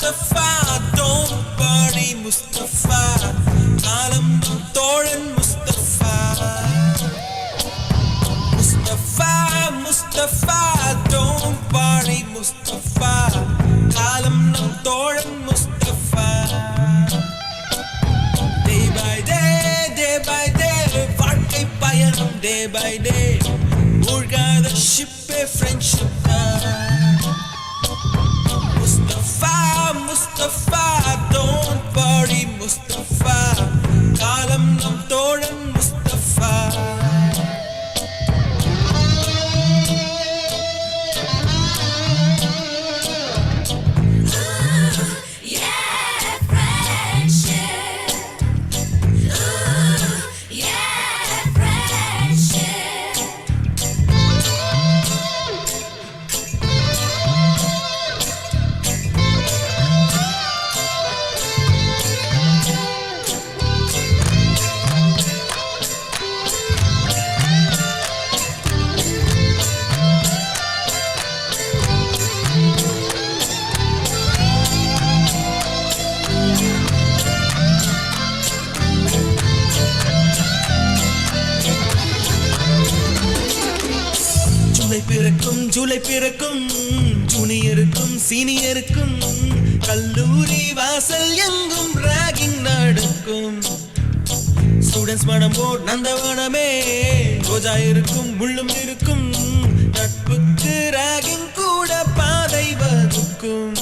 Mustafa, don't worry Mustafa, காலம் தோழன் Mustafa. Mustafa, Mustafa, don't worry Mustafa, காலம் தோழன் Mustafa. Day by day, வாழ்க்கை பயணம் day by day, மூழ்காத ஷிப்பே friendship தான். Mustafa, Mustafa, don't worry Mustafa, காலம் நம் தோழன் Mustafa. ஜூலை பிறக்கும் ஜூனியருக்கும் சீனியருக்கும் கல்லூரி வாசல் எங்கும் ராகிங் நடக்கும். ஸ்டூடெண்ட்ஸ் மனம் போர் நந்தவனமே, ரோஜா இருக்கும் முள்ளும் இருக்கும், நட்புக்கு ராகிங் கூட பாதை வகுக்கும்.